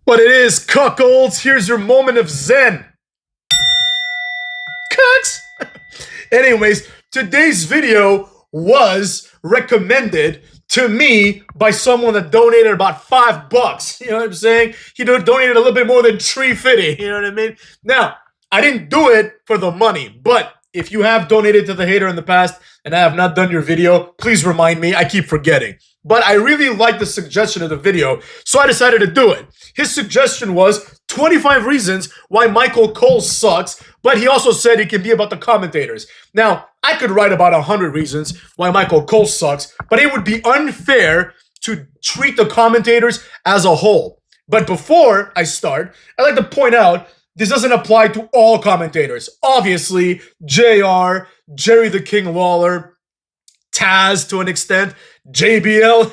What it is, cuckolds, here's your moment of zen. Cucks! Anyways, today's video was recommended to me by someone that donated about $5. You know what I'm saying? He donated a little bit more than $3.50. You know what I mean? Now, I didn't do it for the money, but if you have donated to the hater in the past and I have not done your video, please remind me. I keep forgetting. But I really liked the suggestion of the video, so I decided to do it. His suggestion was 25 reasons why Michael Cole sucks, but he also said it can be about the commentators. Now, I could write about 100 reasons why Michael Cole sucks, but it would be unfair to treat the commentators as a whole. But before I start, I'd like to point out this doesn't apply to all commentators. Obviously, JR, Jerry the King Lawler, Taz to an extent, JBL,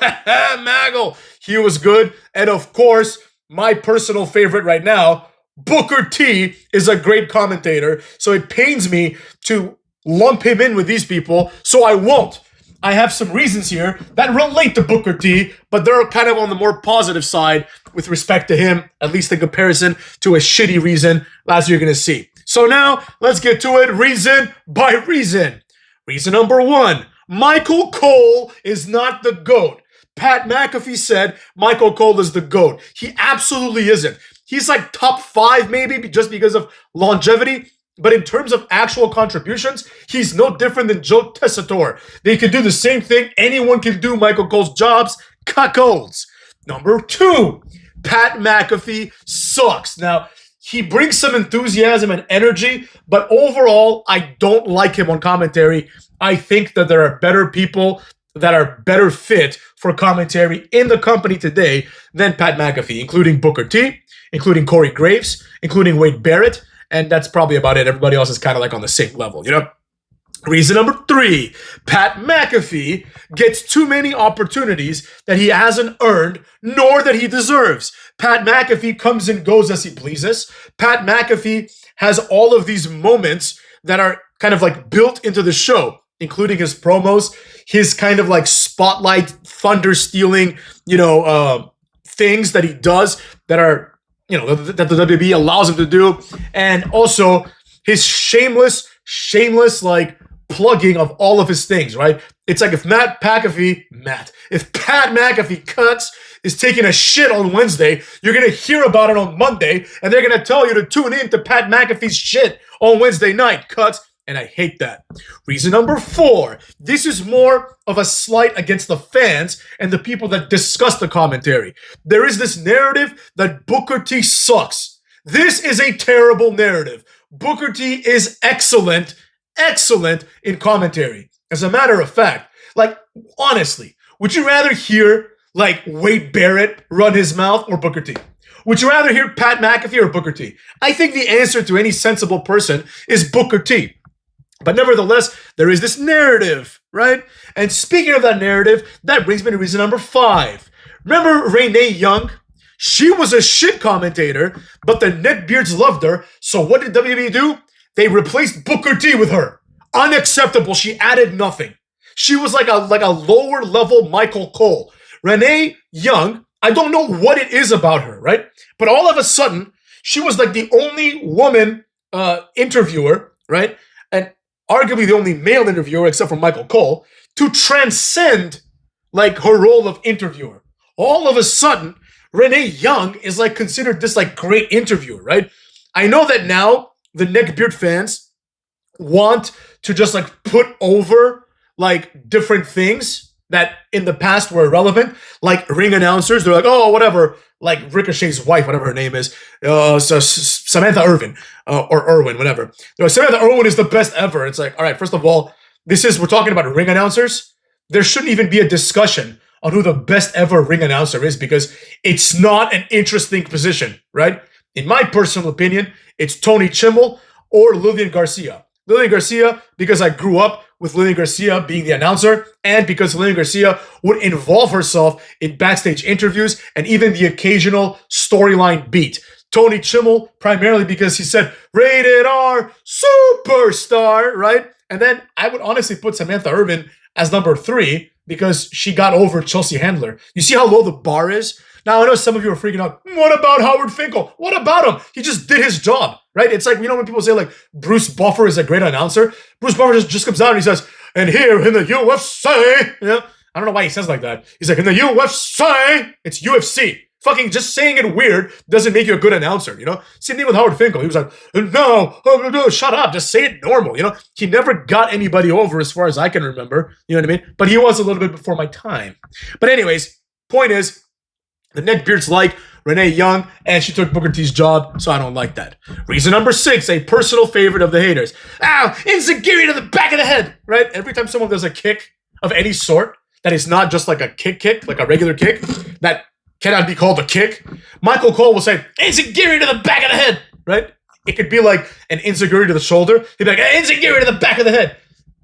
Maggle, he was good. And of course, my personal favorite right now, Booker T is a great commentator. So it pains me to lump him in with these people, so I won't. I have some reasons here that relate to Booker T, but they're kind of on the more positive side with respect to him, at least in comparison to a shitty reason, as you're going to see. So now, let's get to it reason by reason. Reason number one, Michael Cole is not the GOAT. Pat McAfee said Michael Cole is the GOAT. He absolutely isn't. He's like top 5 maybe just because of longevity. But in terms of actual contributions, he's no different than Joe Tessitore. They can do the same thing. Anyone can do Michael Cole's jobs. Cuckolds. Number 2, Pat McAfee sucks. Now, he brings some enthusiasm and energy, but overall, I don't like him on commentary. I think that there are better people that are better fit for commentary in the company today than Pat McAfee, including Booker T, including Corey Graves, including Wade Barrett, and that's probably about it. Everybody else is kind of like on the same level, you know? Reason number 3, Pat McAfee gets too many opportunities that he hasn't earned, nor that he deserves. Pat McAfee comes and goes as he pleases. Pat McAfee has all of these moments that are kind of like built into the show, including his promos, his kind of like spotlight, thunder stealing, things that he does that are, that the WWE allows him to do. And also his shameless, like plugging of all of his things, right? It's like if Pat McAfee cuts is taking a shit on Wednesday, you're going to hear about it on Monday, and they're going to tell you to tune in to Pat McAfee's shit on Wednesday night. Cuts. And I hate that. Reason number 4. This is more of a slight against the fans and the people that discuss the commentary. There is this narrative that Booker T sucks. This is a terrible narrative. Booker T is excellent in commentary. As a matter of fact, like, honestly, would you rather hear, like, Wade Barrett run his mouth or Booker T? Would you rather hear Pat McAfee or Booker T? I think the answer to any sensible person is Booker T. But nevertheless, there is this narrative, right? And speaking of that narrative, that brings me to reason number 5. Remember Renee Young? She was a shit commentator, but the neckbeards loved her. So what did WWE do? They replaced Booker T with her. Unacceptable. She added nothing. She was like a lower level Michael Cole. Renee Young, I don't know what it is about her, right? But all of a sudden, she was like the only woman interviewer, right? And arguably the only male interviewer, except for Michael Cole, to transcend like her role of interviewer. All of a sudden, Renee Young is like considered this like great interviewer, right? I know that now the neckbeard fans want to just like put over like different things that in the past were irrelevant, like ring announcers. They're like, oh, whatever, like Ricochet's wife, whatever her name is, Samantha Irvin, or Irwin, whatever. Samantha Irwin is the best ever. It's like, all right, first of all, we're talking about ring announcers. There shouldn't even be a discussion on who the best ever ring announcer is because it's not an interesting position, right? In my personal opinion, it's Tony Chimmel or Lillian Garcia. Lillian Garcia, because I grew up with Lillian Garcia being the announcer, and because Lillian Garcia would involve herself in backstage interviews and even the occasional storyline beat. Tony Chimmel, primarily because he said, rated R, superstar, right? And then I would honestly put Samantha Irvin as number 3 because she got over Chelsea Handler. You see how low the bar is? Now, I know some of you are freaking out. What about Howard Finkel? What about him? He just did his job, right? It's like, you know, when people say, like, Bruce Buffer is a great announcer, Bruce Buffer just comes out and he says, and here in the UFC, you know, I don't know why he says like that. He's like, in the UFC, it's UFC. Fucking just saying it weird doesn't make you a good announcer, you know? Same thing with Howard Finkel. He was like, no, shut up, just say it normal, you know? He never got anybody over as far as I can remember, you know what I mean? But he was a little bit before my time. But anyways, point is, the neckbeards like Renee Young, and she took Booker T's job, so I don't like that. Reason number 6, a personal favorite of the haters. Enziguri to the back of the head, right? Every time someone does a kick of any sort that is not just like a kick, like a regular kick, that cannot be called a kick, Michael Cole will say, Enziguri to the back of the head, right? It could be like an Enziguri to the shoulder. He'd be like, Enziguri to the back of the head.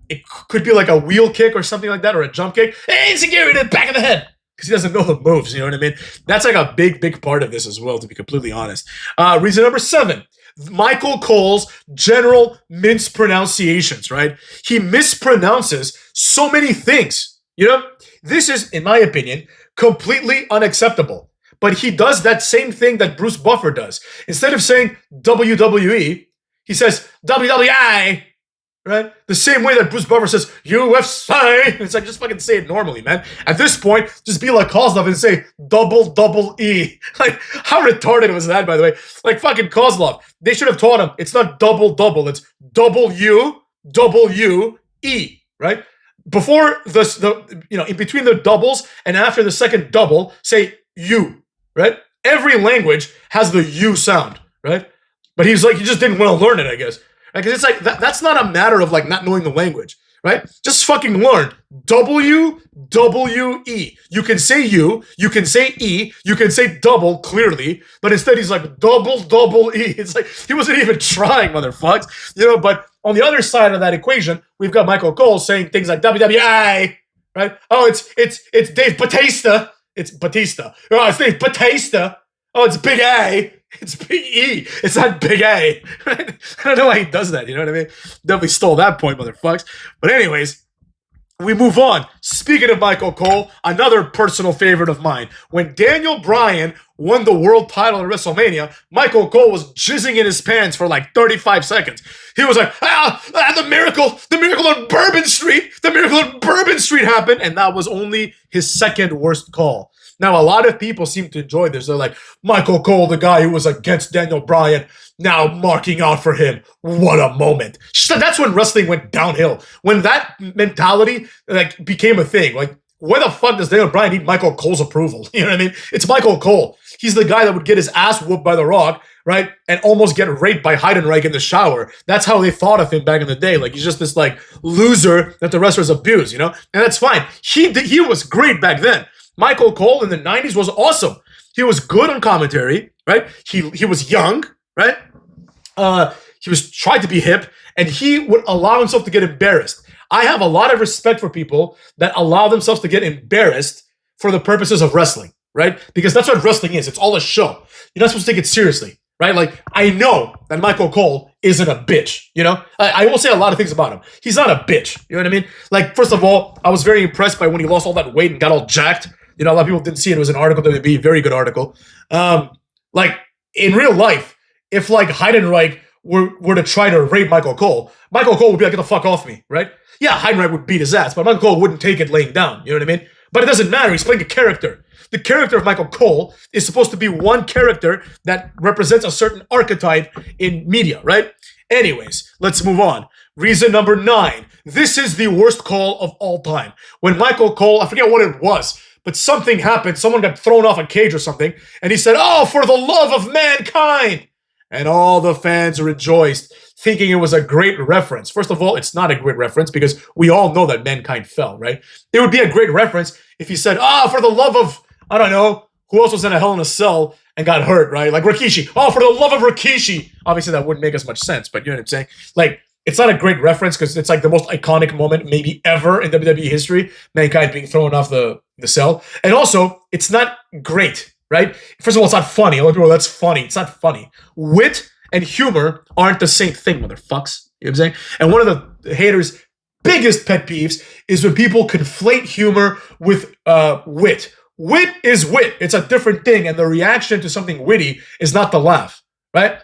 It could be like a wheel kick or something like that, or a jump kick. Enziguri to the back of the head. Because he doesn't know the moves, you know what I mean? That's like a big part of this as well, to be completely honest. Reason number 7, Michael Cole's general mispronunciations, right? He mispronounces so many things, you know? This is, in my opinion, completely unacceptable. But he does that same thing that Bruce Buffer does. Instead of saying WWE, he says WWE. Right? The same way that Bruce Buffer says, UFC. It's like, just fucking say it normally, man. At this point, just be like Kozlov and say, double E. Like, how retarded was that, by the way? Like, fucking Kozlov. They should have taught him, it's not double, it's W-W-E, right? Before the you know, in between the doubles and after the second double, say U, right? Every language has the U sound, right? But he's like, he just didn't want to learn it, I guess. Because it's like, that's not a matter of like not knowing the language, right? Just fucking learn. W-W-E. You can say U, you can say E, you can say double clearly, but instead he's like double E. It's like, he wasn't even trying, motherfucks. You know, but on the other side of that equation, we've got Michael Cole saying things like WWE, right? Oh, it's Dave Batista. It's Batista. Oh, it's Dave Batista. Oh, it's Big A. It's Big E. It's not Big A. Right? I don't know why he does that. You know what I mean? Definitely stole that point, motherfucks. But anyways, we move on. Speaking of Michael Cole, another personal favorite of mine. When Daniel Bryan won the world title at WrestleMania, Michael Cole was jizzing in his pants for like 35 seconds. He was like, the miracle on Bourbon Street. The miracle on Bourbon Street happened. And that was only his second worst call. Now, a lot of people seem to enjoy this. They're like, Michael Cole, the guy who was against Daniel Bryan, now marking out for him. What a moment. That's when wrestling went downhill. When that mentality like became a thing. Like, why the fuck does Daniel Bryan need Michael Cole's approval? You know what I mean? It's Michael Cole. He's the guy that would get his ass whooped by The Rock, right? And almost get raped by Heidenreich in the shower. That's how they thought of him back in the day. Like, he's just this like loser that the wrestlers abuse, you know? And that's fine. He was great back then. Michael Cole in the 90s was awesome. He was good on commentary, right? He was young, right? He was tried to be hip, and he would allow himself to get embarrassed. I have a lot of respect for people that allow themselves to get embarrassed for the purposes of wrestling, right? Because that's what wrestling is. It's all a show. You're not supposed to take it seriously, right? Like, I know that Michael Cole isn't a bitch, you know? I will say a lot of things about him. He's not a bitch, you know what I mean? Like, first of all, I was very impressed by when he lost all that weight and got all jacked. You know, a lot of people didn't see it. It was an article, WWE, very good article. Like, in real life, if, like, Heidenreich were to try to rape Michael Cole would be like, get the fuck off me, right? Yeah, Heidenreich would beat his ass, but Michael Cole wouldn't take it laying down, you know what I mean? But it doesn't matter. He's playing a character. The character of Michael Cole is supposed to be one character that represents a certain archetype in media, right? Anyways, let's move on. Reason number 9. This is the worst call of all time. When Michael Cole, I forget what it was, but something happened. Someone got thrown off a cage or something. And he said, oh, for the love of mankind. And all the fans rejoiced, thinking it was a great reference. First of all, it's not a great reference because we all know that mankind fell, right? It would be a great reference if he said, for the love of, I don't know, who else was in a Hell in a Cell and got hurt, right? Like Rikishi. Oh, for the love of Rikishi. Obviously, that wouldn't make as much sense, but you know what I'm saying? Like, it's not a great reference because it's like the most iconic moment maybe ever in WWE history, mankind being thrown off the cell. And also, it's not great, right? First of all, it's not funny. A lot of people, that's funny. It's not funny. Wit and humor aren't the same thing, motherfucks. You know what I'm saying? And one of the haters biggest pet peeves is when people conflate humor with wit. Wit is wit. It's a different thing, and the reaction to something witty is not the laugh, right?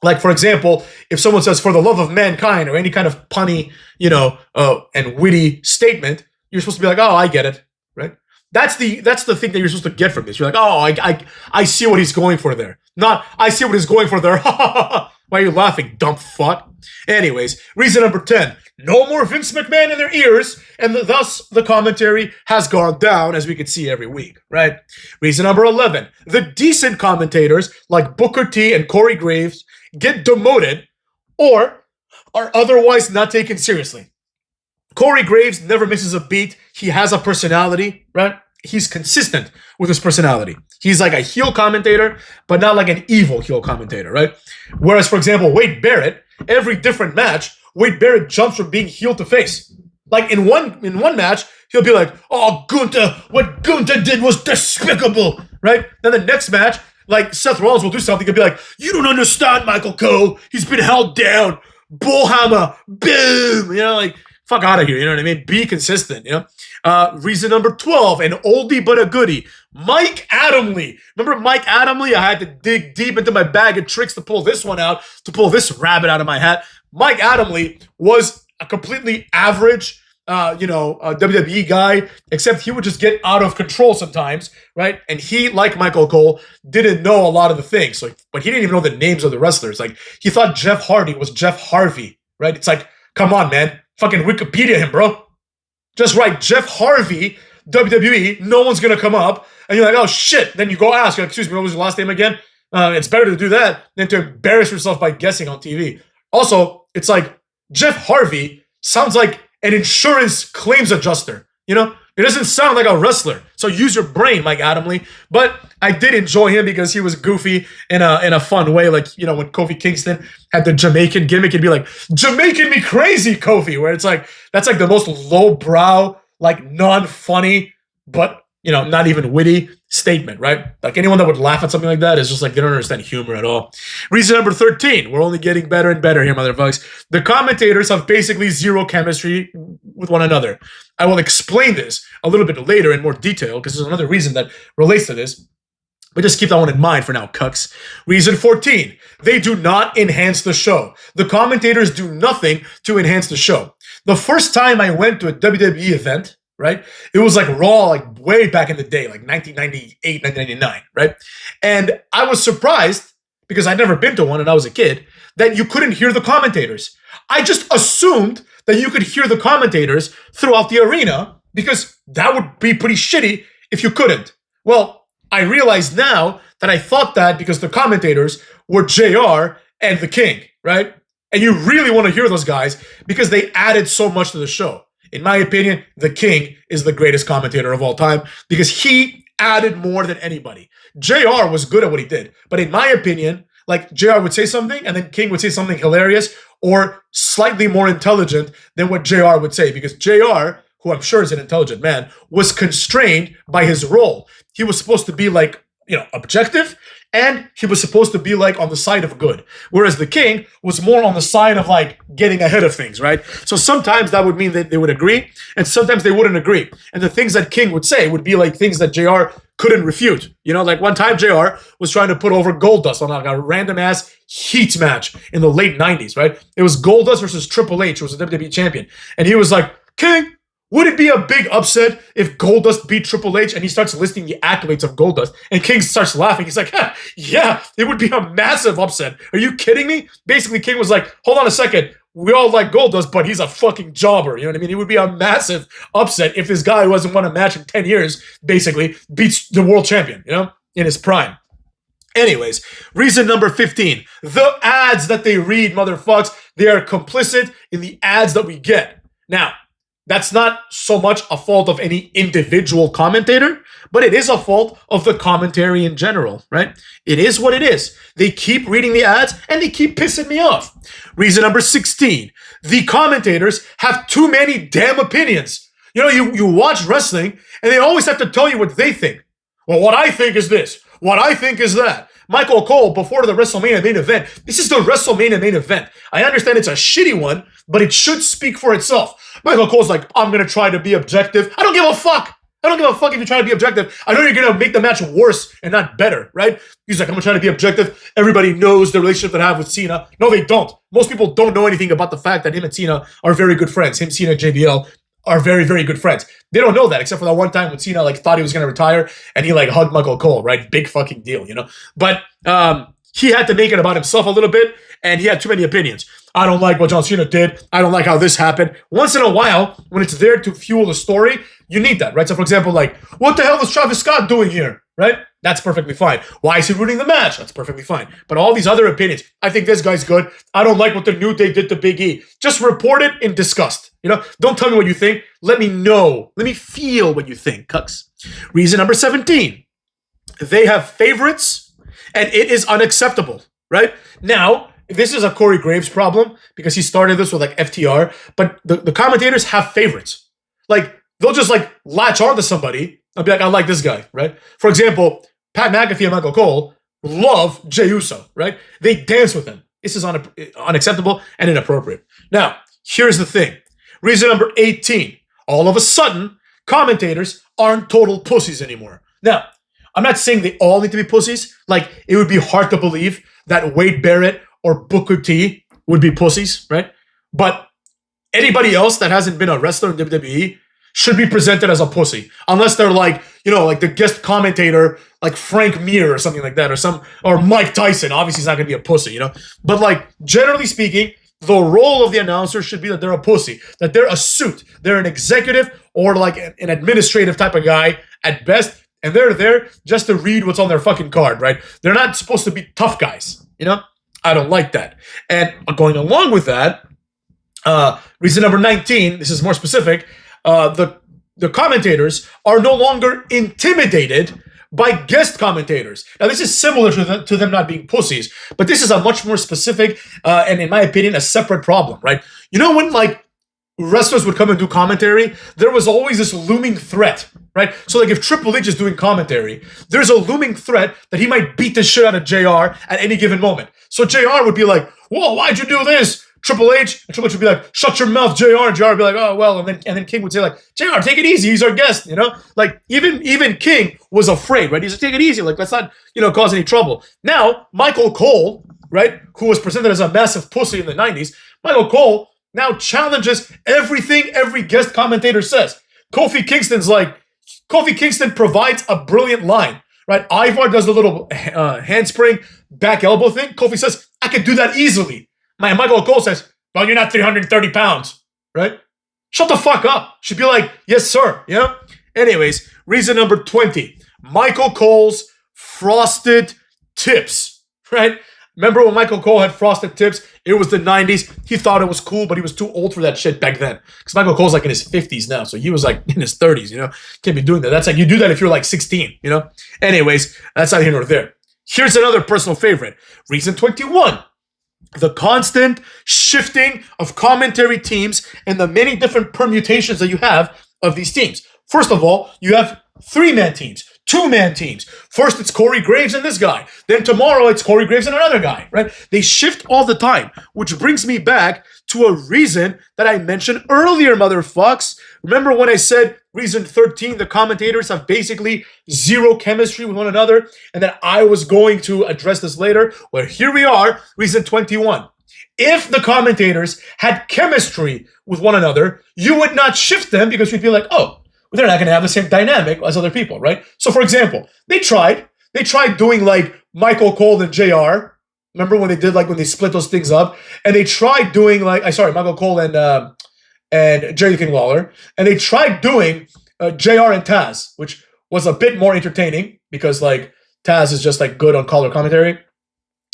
Like, for example, if someone says, "for the love of mankind," or any kind of punny, and witty statement, you're supposed to be like, "Oh, I get it," right? That's the thing that you're supposed to get from this. You're like, "Oh, I see what he's going for there." Not, "I see what he's going for there." Why are you laughing, dumb fuck? Anyways, reason number 10. No more Vince McMahon in their ears, and thus the commentary has gone down, as we can see every week, right? Reason number 11. The decent commentators, like Booker T and Corey Graves, get demoted or are otherwise not taken seriously. Corey Graves never misses a beat. He has a personality, right? He's consistent with his personality. He's like a heel commentator, but not like an evil heel commentator, right? Whereas, for example, Wade Barrett, every different match, Wade Barrett jumps from being heel to face. Like in one match, he'll be like, "Oh, Gunther, what Gunther did was despicable," right? Then the next match, like Seth Rollins will do something, he'll be like, "You don't understand, Michael Cole. He's been held down. Bullhammer, boom." Like, fuck out of here, you know what I mean? Be consistent, Reason number 12, an oldie but a goodie. Mike Adamle. Remember Mike Adamle? I had to dig deep into my bag of tricks to pull this one out, to pull this rabbit out of my hat. Mike Adamle was a completely average, a WWE guy, except he would just get out of control sometimes, right? And he, like Michael Cole, didn't know a lot of the things. But he didn't even know the names of the wrestlers. Like, he thought Jeff Hardy was Jeff Harvey, right? It's like, come on, man. Fucking Wikipedia him, bro. Just write Jeff Harvey, WWE, no one's gonna come up. And you're like, "Oh shit." Then you go ask, "Excuse me, what was your last name again?" It's better to do that than to embarrass yourself by guessing on TV. Also, it's like, Jeff Harvey sounds like an insurance claims adjuster. It doesn't sound like a wrestler. So use your brain, Mike Adamle. But I did enjoy him because he was goofy in a fun way. Like, when Kofi Kingston had the Jamaican gimmick, it'd be like, "Jamaican me crazy, Kofi," where it's like, that's like the most lowbrow, like non-funny, but, not even witty statement, right? Like, anyone that would laugh at something like that is just like, they don't understand humor at all. Reason number 13. We're only getting better and better here, motherfuckers. The commentators have basically zero chemistry with one another. I will explain this a little bit later in more detail, because there's another reason that relates to this. But just keep that one in mind for now, cucks. Reason 14. They do not enhance the show. The commentators do nothing to enhance the show. The first time I went to a WWE event, right? It was like Raw, like way back in the day, like 1998, 1999, right? And I was surprised, because I'd never been to one and I was a kid, that you couldn't hear the commentators. I just assumed that you could hear the commentators throughout the arena, because that would be pretty shitty if you couldn't. Well, I realize now that I thought that because the commentators were JR and the King, right? And you really want to hear those guys because they added so much to the show. In my opinion, the King is the greatest commentator of all time because he added more than anybody. JR was good at what he did, but in my opinion, like, JR would say something and then King would say something hilarious or slightly more intelligent than what JR would say, because JR, who I'm sure is an intelligent man, was constrained by his role. He was supposed to be like, objective, and he was supposed to be like on the side of good. Whereas the King was more on the side of like getting ahead of things, right? So sometimes that would mean that they would agree, and sometimes they wouldn't agree. And the things that King would say would be like things that JR couldn't refute. Like one time JR was trying to put over Goldust on like a random ass heat match in the late 90s, right? It was Goldust versus Triple H, who was a WWE champion. And he was like, "King, would it be a big upset if Goldust beat Triple H?" And he starts listing the accolades of Goldust. And King starts laughing. He's like, "Yeah, it would be a massive upset. Are you kidding me?" Basically, King was like, "Hold on a second. We all like Goldust, but he's a fucking jobber." You know what I mean? It would be a massive upset if this guy who hasn't won a match in 10 years, basically, beats the world champion, in his prime. Anyways, reason number 15. The ads that they read, motherfucks, they are complicit in the ads that we get. Now, that's not so much a fault of any individual commentator, but it is a fault of the commentary in general, right? It is what it is. They keep reading the ads and they keep pissing me off. Reason number 16. The commentators have too many damn opinions. You watch wrestling and they always have to tell you what they think. Well, what I think is this. What I think is that. Michael Cole before the WrestleMania main event. This is the WrestleMania main event. I understand it's a shitty one, but it should speak for itself. Michael Cole's like, I'm going to try to be objective. I don't give a fuck. I don't give a fuck if you try to be objective. I know you're going to make the match worse and not better, right? He's like, I'm going to try to be objective. Everybody knows the relationship that I have with Cena. No, they don't. Most people don't know anything about the fact that him and Cena are very good friends. Him, Cena, and JBL are very, very good friends. They don't know that, except for that one time when Cena like thought he was going to retire and he like hugged Michael Cole, right? Big fucking deal, you know? But he had to make it about himself a little bit, and he had too many opinions. I don't like what John Cena did. I don't like how this happened. Once in a while, when it's there to fuel the story, you need that, right? So, for example, like, what the hell is Travis Scott doing here, right? That's perfectly fine. Why is he ruining the match? That's perfectly fine. But all these other opinions, I think this guy's good. I don't like what the New Day did to Big E. Just report it in disgust. You know, don't tell me what you think. Let me know. Let me feel what you think, cucks. Reason number 17. They have favorites, and it is unacceptable, right? Now, this is a Corey Graves problem because he started this with like FTR, but the commentators have favorites. Like, they'll just like latch on to somebody and be like, I like this guy, right? For example, Pat McAfee and Michael Cole love Jey Uso, right? They dance with him. This is unacceptable and inappropriate. Now, here's the thing. Reason number 18. All of a sudden, commentators aren't total pussies anymore. Now, I'm not saying they all need to be pussies. Like, it would be hard to believe that Wade Barrett or Booker T would be pussies, right? But anybody else that hasn't been a wrestler in WWE should be presented as a pussy. Unless they're like, you know, like the guest commentator, like Frank Mir or something like that, or Mike Tyson. Obviously, he's not going to be a pussy, you know? But like, generally speaking, the role of the announcer should be that they're a pussy, that they're a suit, they're an executive or like an administrative type of guy at best, and they're there just to read what's on their fucking card, right? They're not supposed to be tough guys, you know? I don't like that. And going along with that, reason number 19, this is more specific, the commentators are no longer intimidated by guest commentators. Now, this is similar to them not being pussies, but this is a much more specific and, in my opinion, a separate problem, right? You know when, like, wrestlers would come and do commentary, there was always this looming threat, right? So, like, if Triple H is doing commentary, there's a looming threat that he might beat the shit out of JR at any given moment. So JR would be like, whoa, why'd you do this? Triple H, and Triple H would be like, shut your mouth, JR, and JR would be like, oh, well, and then King would say like, JR, take it easy, he's our guest, you know? Like, even King was afraid, right? He's like, take it easy, like, let's not, you know, cause any trouble. Now, Michael Cole, right, who was presented as a massive pussy in the 90s, Michael Cole now challenges everything every guest commentator says. Kofi Kingston provides a brilliant line, right? Ivar does the little handspring back elbow thing. Kofi says, I could do that easily. Michael Cole says, well, you're not 330 pounds, right? Shut the fuck up. Should be like, yes, sir. Yeah. Anyways, reason number 20. Michael Cole's frosted tips, right? Remember when Michael Cole had frosted tips? It was the 90s. He thought it was cool, but he was too old for that shit back then. Because Michael Cole's like in his 50s now. So he was like in his 30s, you know? Can't be doing that. That's like, you do that if you're like 16, you know? Anyways, that's neither here nor there. Here's another personal favorite. Reason 21. The constant shifting of commentary teams and the many different permutations that you have of these teams. First of all, you have 3-man teams, 2-man teams. First, it's Corey Graves and this guy. Then tomorrow, it's Corey Graves and another guy, right? They shift all the time, which brings me back to a reason that I mentioned earlier, motherfucks. Remember when I said reason 13, the commentators have basically zero chemistry with one another, and that I was going to address this later? Well, here we are, reason 21. If the commentators had chemistry with one another, you would not shift them because you'd be like, oh, they're not going to have the same dynamic as other people, right? So, for example, they tried doing like Michael Cole and JR. Remember when they did like when they split those things up, and they tried doing like Michael Cole and Jerry King Lawler, and they tried doing JR and Taz, which was a bit more entertaining because like Taz is just like good on color commentary,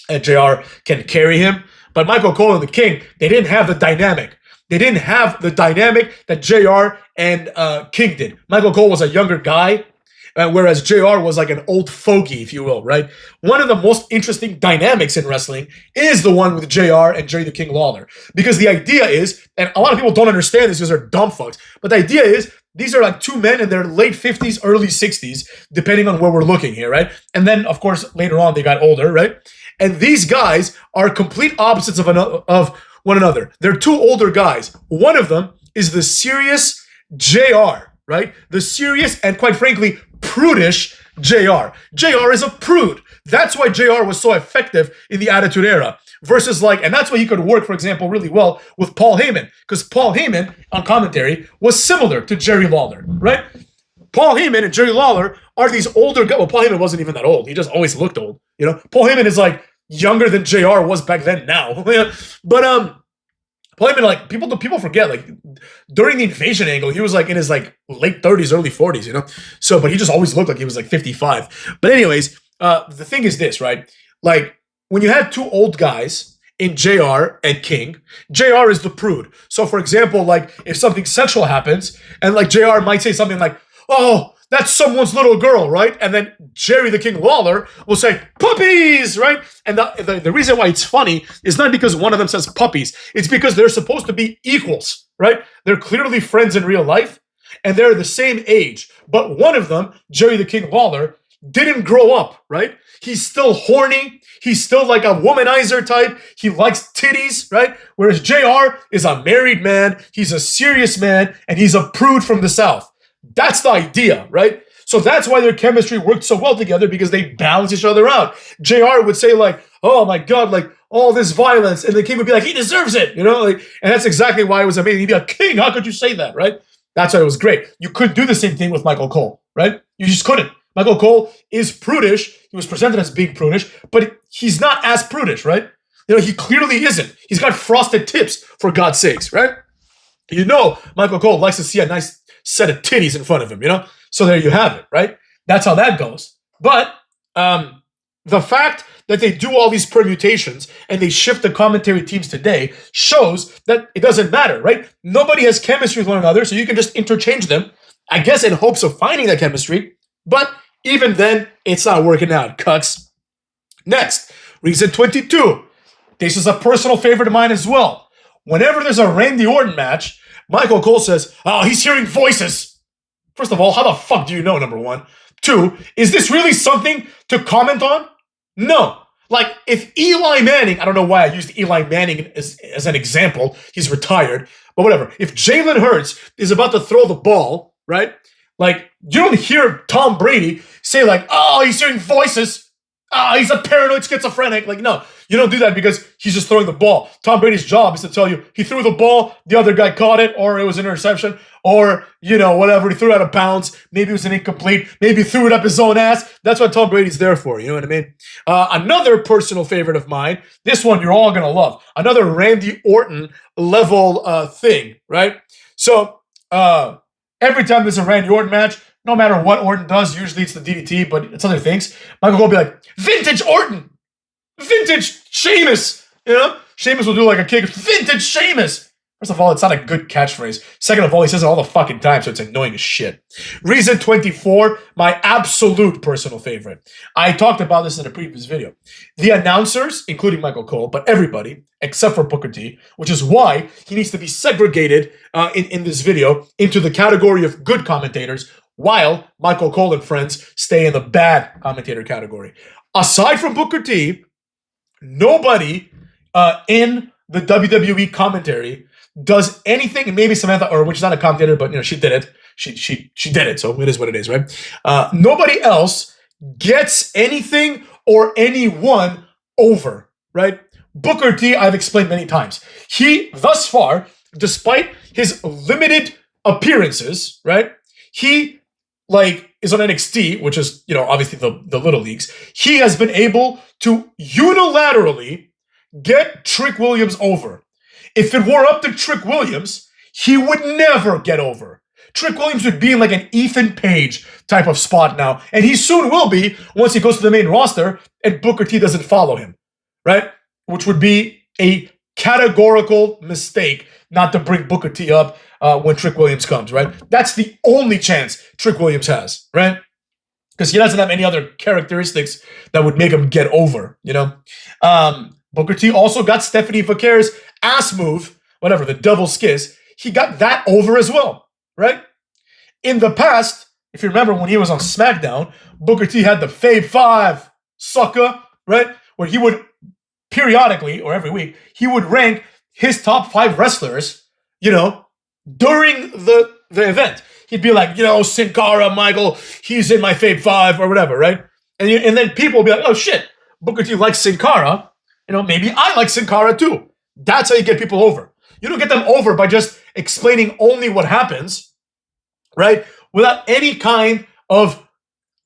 and JR can carry him. But Michael Cole and the King, they didn't have the dynamic. They didn't have the dynamic that JR and King did. Michael Cole was a younger guy, whereas JR was like an old fogey, if you will, right? One of the most interesting dynamics in wrestling is the one with JR and Jerry the King Lawler. Because the idea is, and a lot of people don't understand this because they're dumb fucks, but the idea is these are like two men in their late 50s, early 60s, depending on where we're looking here, right? And then, of course, later on, they got older, right? And these guys are complete opposites of one another. They're two older guys. One of them is the serious JR, right? The serious and, quite frankly, prudish JR. JR is a prude. That's why JR was so effective in the Attitude Era. Versus like, and that's why he could work, for example, really well with Paul Heyman. Because Paul Heyman, on commentary, was similar to Jerry Lawler, right? Paul Heyman and Jerry Lawler are these older guys. Well, Paul Heyman wasn't even that old. He just always looked old, you know? Paul Heyman is like younger than JR was back then now. But Paul Heyman, like, people forget, like, during the Invasion angle, he was like in his like late 30s, early 40s, you know? So, but he just always looked like he was like 55. But anyways, the thing is this, right? Like, when you had two old guys in JR and King, JR is the prude. So, for example, like, if something sexual happens, and like JR might say something like, oh, that's someone's little girl, right? And then Jerry the King Lawler will say, puppies, right? And the reason why it's funny is not because one of them says puppies. It's because they're supposed to be equals, right? They're clearly friends in real life, and they're the same age. But one of them, Jerry the King Lawler, didn't grow up, right? He's still horny. He's still like a womanizer type. He likes titties, right? Whereas JR is a married man. He's a serious man, and he's a prude from the South. That's the idea, right? So that's why their chemistry worked so well together, because they balance each other out. JR would say like, oh my God, like all this violence. And the King would be like, he deserves it, you know? Like, and that's exactly why it was amazing. He'd be like, King, how could you say that, right? That's why it was great. You couldn't do the same thing with Michael Cole, right? You just couldn't. Michael Cole is prudish. He was presented as being prudish, but he's not as prudish, right? You know, he clearly isn't. He's got frosted tips, for God's sakes, right? You know, Michael Cole likes to see a nice set of titties in front of him, you know? So there you have it, right? That's how that goes. But the fact that they do all these permutations and they shift the commentary teams today shows that it doesn't matter, right? Nobody has chemistry with one another, so you can just interchange them, I guess in hopes of finding that chemistry. But even then, it's not working out. Cuts. Next, reason 22. This is a personal favorite of mine as well. Whenever there's a Randy Orton match, Michael Cole says, oh, he's hearing voices. First of all, how the fuck do you know, number one? Two, is this really something to comment on? No. Like, if Eli Manning, I don't know why I used Eli Manning as an example. He's retired. But whatever. If Jalen Hurts is about to throw the ball, right? Like, you don't hear Tom Brady say like, oh, he's hearing voices. Ah, he's a paranoid schizophrenic. Like, no, you don't do that because he's just throwing the ball. Tom Brady's job is to tell you he threw the ball, the other guy caught it, or it was an interception, or, you know, whatever. He threw it out of bounds. Maybe it was an incomplete. Maybe he threw it up his own ass. That's what Tom Brady's there for. You know what I mean? Another personal favorite of mine, this one you're all going to love. Another Randy Orton level thing, right? So every time there's a Randy Orton match, no matter what Orton does, usually it's the DDT, but it's other things. Michael Cole will be like, vintage Orton! Vintage Sheamus! You know? Sheamus will do like a kick, vintage Sheamus! First of all, it's not a good catchphrase. Second of all, he says it all the fucking time, so it's annoying as shit. Reason 24, my absolute personal favorite. I talked about this in a previous video. The announcers, including Michael Cole, but everybody, except for Booker T, which is why he needs to be segregated in this video into the category of good commentators, while Michael Cole and friends stay in the bad commentator category. Aside from Booker T, nobody in the WWE commentary does anything, and maybe Samantha, or which is not a commentator, but you know, she did it. She did it, so it is what it is, right? Nobody else gets anything or anyone over, right? Booker T, I've explained many times. He, thus far, despite his limited appearances, right? He is on NXT, which is, you know, obviously the little leagues. He has been able to unilaterally get Trick Williams over. If it were up to Trick Williams, he would never get over. Trick Williams would be in like an Ethan Page type of spot now, and he soon will be once he goes to the main roster and Booker T doesn't follow him, right? Which would be a categorical mistake not to bring Booker T up when Trick Williams comes, right? That's the only chance Trick Williams has, right? because he doesn't have any other characteristics that would make him get over, you know? Booker T also got Stephanie Vaquer's ass move, whatever, the devil's kiss. He got that over as well, right? In the past, if you remember when he was on SmackDown, Booker T had the Fave 5 sucker, right? Where he would periodically, or every week, he would rank his top 5 wrestlers, you know, during the event. He'd be like, you know, Sin Cara, Maggle, he's in my Fave 5 or whatever, right? And then people will be like, oh shit, Booker T likes Sin Cara. You know, maybe I like Sin Cara too. That's how you get people over. You don't get them over by just explaining only what happens, right? Without any kind of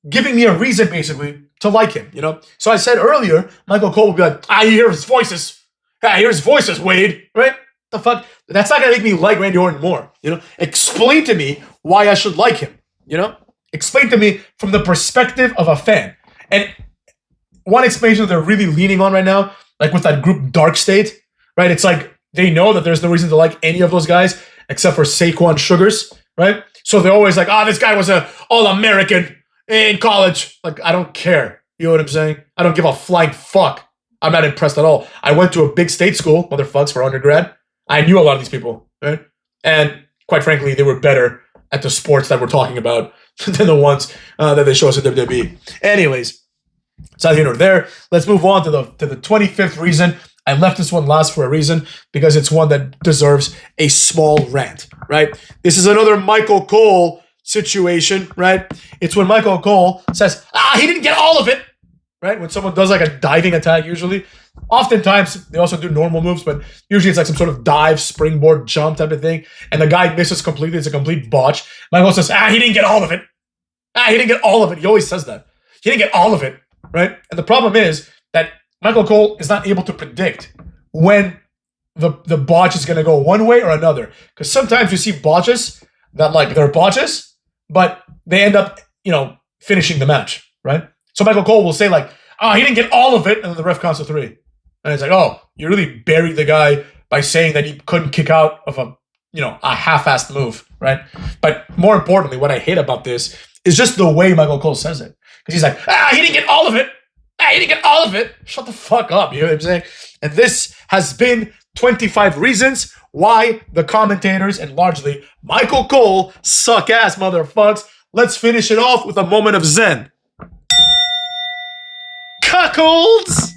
giving me a reason, basically, to like him, you know? So I said earlier, Michael Cole would be like, I hear his voices. I hear his voices, Wade, right? The fuck? That's not gonna make me like Randy Orton more, you know? Explain to me why I should like him, you know? Explain to me from the perspective of a fan. And one explanation that they're really leaning on right now, like with that group Dark State, right? It's like they know that there's no reason to like any of those guys except for Saquon Sugars, right? So they're always like, this guy was a All-American in college. Like, I don't care. You know what I'm saying? I don't give a flying fuck. I'm not impressed at all. I went to a big state school, motherfucks, for undergrad. I knew a lot of these people, right? And quite frankly, they were better at the sports that we're talking about than the ones that they show us at WWE. Anyways, so you know, there. Let's move on to the 25th reason. I left this one last for a reason, because it's one that deserves a small rant, right? This is another Michael Cole situation, right? It's when Michael Cole says, he didn't get all of it, right? When someone does like a diving attack, usually. Oftentimes, they also do normal moves, but usually it's like some sort of dive, springboard, jump type of thing, and the guy misses completely. It's a complete botch. Michael says, he didn't get all of it. He didn't get all of it. He always says that. He didn't get all of it, right? And the problem is that Michael Cole is not able to predict when the botch is going to go one way or another. Because sometimes you see botches that, like, they're botches, but they end up, you know, finishing the match, right? So Michael Cole will say, like, he didn't get all of it, and then the ref counts to 3. And it's like, you really buried the guy by saying that he couldn't kick out of a half-assed move, right? But more importantly, what I hate about this is just the way Michael Cole says it. Because he's like, he didn't get all of it. He didn't get all of it. Shut the fuck up, you know what I'm saying? And this has been 25 reasons why the commentators and largely Michael Cole suck ass, motherfucks. Let's finish it off with a moment of zen. Cuckolds!